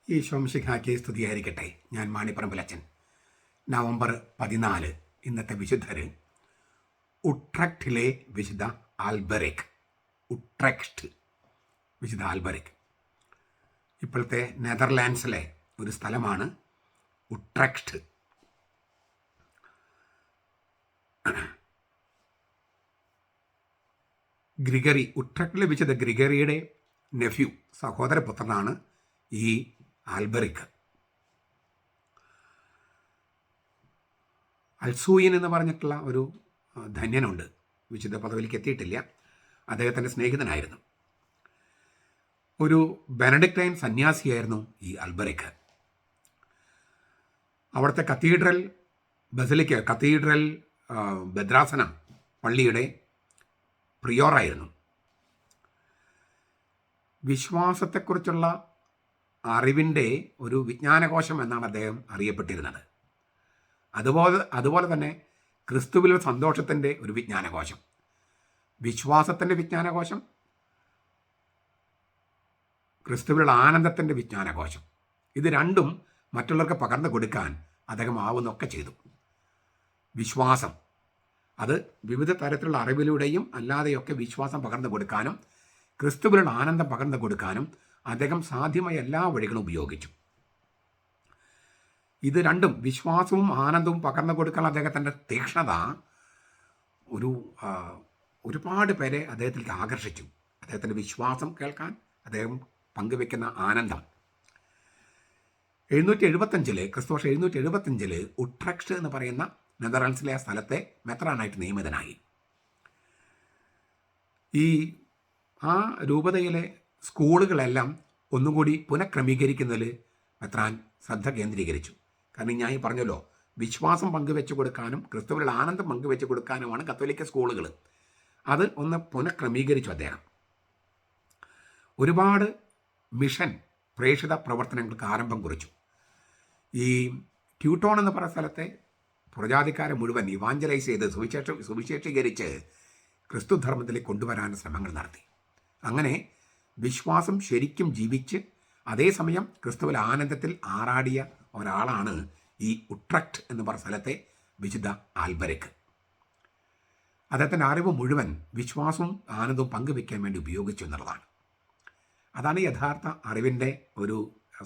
ഈ ശംശിഖാക്കി സ്തുതിയായിരിക്കട്ടെ. ഞാൻ മാണിപ്പറമ്പിലച്ചൻ. നവംബർ 14 ഇന്നത്തെ വിശുദ്ധർ ഉട്രക്റ്റിലെ വിശുദ്ധ ആൽബറിക്. ഉട്രക്റ്റ് വിശുദ്ധ ആൽബറിക് ഇപ്പോഴത്തെ നെതർലാൻഡ്സിലെ ഒരു സ്ഥലമാണ് ഉട്രക്റ്റ്. ഗ്രിഗറി, ഉട്രക്റ്റിലെ വിശുദ്ധ ഗ്രിഗറിയുടെ നെഫ്യൂ, സഹോദരപുത്രനാണ് ഈ ആൽബറിക്. അൽസൂയിൻ എന്ന് പറഞ്ഞിട്ടുള്ള ഒരു ധന്യനുണ്ട്, വിശുദ്ധ പദവിയിലേക്ക് എത്തിയിട്ടില്ല. അദ്ദേഹത്തിൻ്റെ സ്നേഹിതനായിരുന്നു. ഒരു ബെനഡിക്റ്റൈൻ സന്യാസിയായിരുന്നു ഈ ആൽബറിക്. അവിടുത്തെ കത്തീഡ്രൽ ഭദ്രാസന പള്ളിയുടെ പ്രിയോറായിരുന്നു. വിശ്വാസത്തെക്കുറിച്ചുള്ള അറിവിൻ്റെ ഒരു വിജ്ഞാനകോശം എന്നാണ് അദ്ദേഹം അറിയപ്പെട്ടിരുന്നത്. അതുപോലെ തന്നെ ക്രിസ്തുവിലെ സന്തോഷത്തിൻ്റെ ഒരു വിജ്ഞാനകോശം, വിശ്വാസത്തിൻ്റെ വിജ്ഞാനകോശം, ക്രിസ്തുവിലുള്ള ആനന്ദത്തിൻ്റെ വിജ്ഞാനകോശം. ഇത് രണ്ടും മറ്റുള്ളവർക്ക് പകർന്നു കൊടുക്കാൻ അദ്ദേഹം ആവുന്നൊക്കെ ചെയ്തു. വിശ്വാസം, അത് വിവിധ തരത്തിലുള്ള അറിവിലൂടെയും അല്ലാതെയൊക്കെ വിശ്വാസം പകർന്നു കൊടുക്കാനും ക്രിസ്തുവിലുള്ള ആനന്ദം പകർന്നു കൊടുക്കാനും അദ്ദേഹം സാധ്യമായ എല്ലാ വഴികളും ഉപയോഗിച്ചു. ഇത് രണ്ടും, വിശ്വാസവും ആനന്ദവും പകർന്നു കൊടുക്കാൻ അദ്ദേഹത്തിൻ്റെ തീക്ഷ്ണത ഒരുപാട് പേരെ അദ്ദേഹത്തിലേക്ക് ആകർഷിച്ചു. അദ്ദേഹത്തിൻ്റെ വിശ്വാസം കേൾക്കാൻ, അദ്ദേഹം പങ്കുവെക്കുന്ന ആനന്ദം. 775 ക്രിസ്തുവർഷം 775 ഉട്രക്റ്റ് എന്ന് പറയുന്ന നെതർലാൻഡ്സിലെ ആ സ്ഥലത്തെ മെത്രാനായിട്ട് നിയമിതനായി. ആ രൂപതയിലെ സ്കൂളുകളെല്ലാം ഒന്നുകൂടി പുനഃക്രമീകരിക്കുന്നതിൽ മെത്രാൻ ശ്രദ്ധ കേന്ദ്രീകരിച്ചു. കാരണം ഞാൻ പറഞ്ഞല്ലോ, വിശ്വാസം പങ്കുവെച്ചു കൊടുക്കാനും ക്രിസ്തുവിലുള്ള ആനന്ദം പങ്കുവെച്ചു കൊടുക്കാനുമാണ് കത്തോലിക്ക സ്കൂളുകൾ. അത് ഒന്ന് പുനഃക്രമീകരിച്ചു അദ്ദേഹം. ഒരുപാട് മിഷൻ പ്രേക്ഷിത പ്രവർത്തനങ്ങൾക്ക് ആരംഭം കുറിച്ചു. ഈ ട്യൂട്ടോൺ എന്ന് പറയുന്ന സ്ഥലത്തെ പുറജാതിക്കാരെ മുഴുവൻ ഇവാഞ്ചലൈസ് ചെയ്ത് സുവിശേഷീകരിച്ച് ക്രിസ്തുധർമ്മത്തിലേക്ക് കൊണ്ടുവരാൻ ശ്രമങ്ങൾ നടത്തി. അങ്ങനെ വിശ്വാസം ശരിക്കും ജീവിച്ച് അതേസമയം ക്രിസ്തുവിലെ ആനന്ദത്തിൽ ആറാടിയ ഒരാളാണ് ഈ ഉട്രക്റ്റ് എന്ന് പറഞ്ഞ സ്ഥലത്തെ വിശുദ്ധ ആൽബറിക്. അദ്ദേഹത്തിൻ്റെ അറിവ് മുഴുവൻ വിശ്വാസവും ആനന്ദവും പങ്കുവെക്കാൻ വേണ്ടി ഉപയോഗിച്ചു എന്നുള്ളതാണ്. അതാണ് യഥാർത്ഥ അറിവിൻ്റെ ഒരു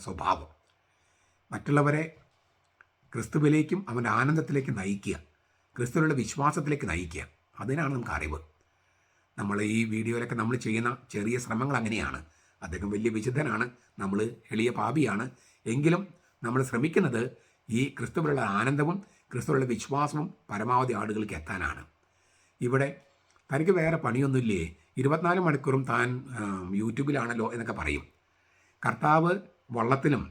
സ്വഭാവം. മറ്റുള്ളവരെ ക്രിസ്തുവിലേക്കും അവൻ്റെ ആനന്ദത്തിലേക്ക് നയിക്കുക, ക്രിസ്തുവിലുള്ള വിശ്വാസത്തിലേക്ക് നയിക്കുക. അതിനാണ് നമുക്ക് അറിവ്. നമ്മൾ ഈ വീഡിയോയിലൊക്കെ നമ്മൾ ചെയ്യുന്ന ചെറിയ ശ്രമങ്ങൾ അങ്ങനെയാണ്. അദ്ദേഹം വലിയ വിശുദ്ധനാണ്, നമ്മൾ എളിയ പാപിയാണ്. എങ്കിലും നമ്മൾ ശ്രമിക്കുന്നത് ഈ ക്രിസ്തുവിലുള്ള ആനന്ദവും ക്രിസ്തുവിലുള്ള വിശ്വാസവും പരമാവധി ആളുകൾക്ക് എത്താനാണ്. ഇവിടെ തനിക്ക് വേറെ പണിയൊന്നുമില്ലേ, 24 മണിക്കൂറും താൻ യൂട്യൂബിലാണല്ലോ എന്നൊക്കെ പറയും. കർത്താവ് വള്ളത്തിലും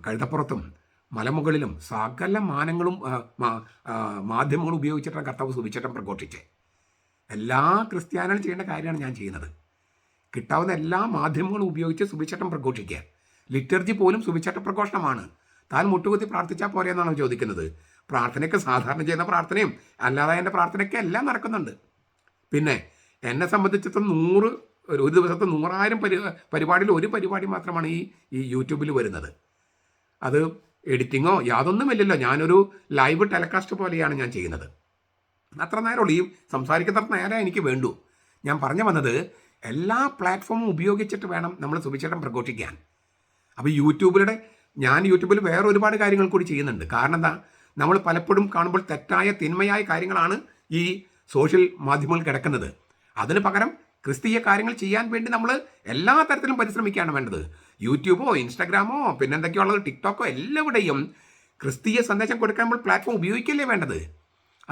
കഴുതപ്പുറത്തും മലമുകളിലും സകല മാധ്യമങ്ങളും ഉപയോഗിച്ചിട്ടാണ് കർത്താവ് സുവിശേഷം പ്രഘോഷിച്ചത്. എല്ലാ ക്രിസ്ത്യാനികളും ചെയ്യേണ്ട കാര്യമാണ് ഞാൻ ചെയ്യുന്നത്. കിട്ടാവുന്ന എല്ലാ മാധ്യമങ്ങളും ഉപയോഗിച്ച് സുവിശേഷം പ്രഘോഷിക്കുക. ലിറ്റർജി പോലും സുവിശേഷ പ്രഘോഷണമാണ്. താൻ മുട്ടുകുത്തി പ്രാർത്ഥിച്ചാൽ പോരെ എന്നാണ് ചോദിക്കുന്നത്. പ്രാർത്ഥനയ്ക്ക് സാധാരണ ചെയ്യുന്ന പ്രാർത്ഥനയും അല്ലാതെ എൻ്റെ പ്രാർത്ഥനയ്ക്ക് എല്ലാം നടക്കുന്നുണ്ട്. പിന്നെ എന്നെ സംബന്ധിച്ചിടത്തോളം ഒരു ദിവസത്തെ 100,000 പരിപാടിയിൽ ഒരു പരിപാടി മാത്രമാണ് ഈ യൂട്യൂബിൽ വരുന്നത്. അത് എഡിറ്റിങ്ങോ യാതൊന്നുമില്ലല്ലോ. ഞാനൊരു ലൈവ് ടെലികാസ്റ്റ് പോലെയാണ് ഞാൻ ചെയ്യുന്നത്. അത്ര നേരമുള്ളൂ. ഈ സംസാരിക്കുന്ന നേരം എനിക്ക് വേണ്ടൂ. ഞാൻ പറഞ്ഞു വന്നത്, എല്ലാ പ്ലാറ്റ്ഫോമും ഉപയോഗിച്ചിട്ട് വേണം നമ്മൾ സുവിശേഷം പ്രഘോഷിക്കാൻ. അപ്പോൾ ഞാൻ യൂട്യൂബിൽ വേറെ ഒരുപാട് കാര്യങ്ങൾ കൂടി ചെയ്യുന്നുണ്ട്. കാരണം എന്താ, നമ്മൾ പലപ്പോഴും കാണുമ്പോൾ തെറ്റായ തിന്മയായ കാര്യങ്ങളാണ് ഈ സോഷ്യൽ മാധ്യമങ്ങൾ കിടക്കുന്നത്. അതിന് പകരം ക്രിസ്തീയ കാര്യങ്ങൾ ചെയ്യാൻ വേണ്ടി നമ്മൾ എല്ലാ തരത്തിലും പരിശ്രമിക്കുകയാണ് വേണ്ടത്. യൂട്യൂബോ ഇൻസ്റ്റാഗ്രാമോ പിന്നെന്തൊക്കെയുള്ളത്, ടിക്ടോക്കോ, എല്ലാവിടെയും ക്രിസ്തീയ സന്ദേശം കൊടുക്കാൻ നമ്മൾ പ്ലാറ്റ്ഫോം ഉപയോഗിക്കല്ലേ വേണ്ടത്.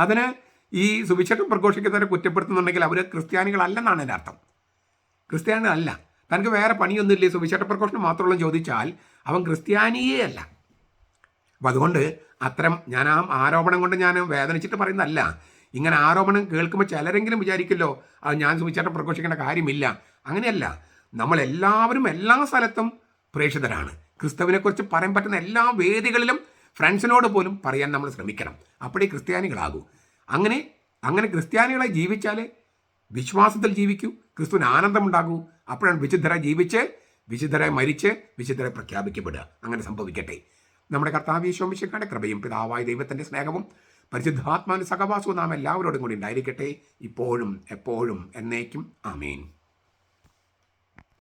അതിന് ഈ സുവിശേഷം പ്രഘോഷിക്കുന്നവരെ കുറ്റപ്പെടുത്തുന്നുണ്ടെങ്കിൽ അവർ ക്രിസ്ത്യാനികളല്ലെന്നാണ് എൻ്റെ അർത്ഥം. ക്രിസ്ത്യാനികളല്ല. തനിക്ക് വേറെ പണിയൊന്നുമില്ലേ, സുവിശേഷ പ്രഘോഷണം മാത്രമുള്ള ചോദിച്ചാൽ അവൻ ക്രിസ്ത്യാനിയേ അല്ല. അപ്പം അതുകൊണ്ട് ഞാൻ ആ ആരോപണം കൊണ്ട് ഞാൻ വേദനിച്ചിട്ട് പറയുന്നതല്ല. ഇങ്ങനെ ആരോപണം കേൾക്കുമ്പോൾ ചിലരെങ്കിലും വിചാരിക്കല്ലോ അത് ഞാൻ സുവിശേഷം പ്രഘോഷിക്കേണ്ട കാര്യമില്ല. അങ്ങനെയല്ല. നമ്മളെല്ലാവരും എല്ലാ സ്ഥലത്തും പ്രേക്ഷിതരാണ്. ക്രിസ്തുവിനെക്കുറിച്ച് പറയാൻ പറ്റുന്ന എല്ലാ വേദികളിലും ഫ്രണ്ട്സിനോട് പോലും പറയാൻ നമ്മൾ ശ്രമിക്കണം. അപ്പോഴേ ക്രിസ്ത്യാനികളാകൂ. അങ്ങനെ ക്രിസ്ത്യാനികളെ ജീവിച്ചാൽ വിശ്വാസത്തിൽ ജീവിക്കൂ, ക്രിസ്തുവിന് ആനന്ദമുണ്ടാകൂ. അപ്പോഴാണ് വിശുദ്ധരായി ജീവിച്ച് വിശുദ്ധരെ മരിച്ച് വിശുദ്ധരെ പ്രഖ്യാപിക്കപ്പെടുക. അങ്ങനെ സംഭവിക്കട്ടെ. നമ്മുടെ കർത്താവ് യേശു മിശിഹായുടെ കൃപയും പിതാവായ ദൈവത്തിൻ്റെ സ്നേഹവും പരിശുദ്ധാത്മാവിന്റെ സഹവാസവും നാം എല്ലാവരോടും കൂടി ഉണ്ടായിരിക്കട്ടെ, ഇപ്പോഴും എപ്പോഴും എന്നേക്കും. ആമേൻ.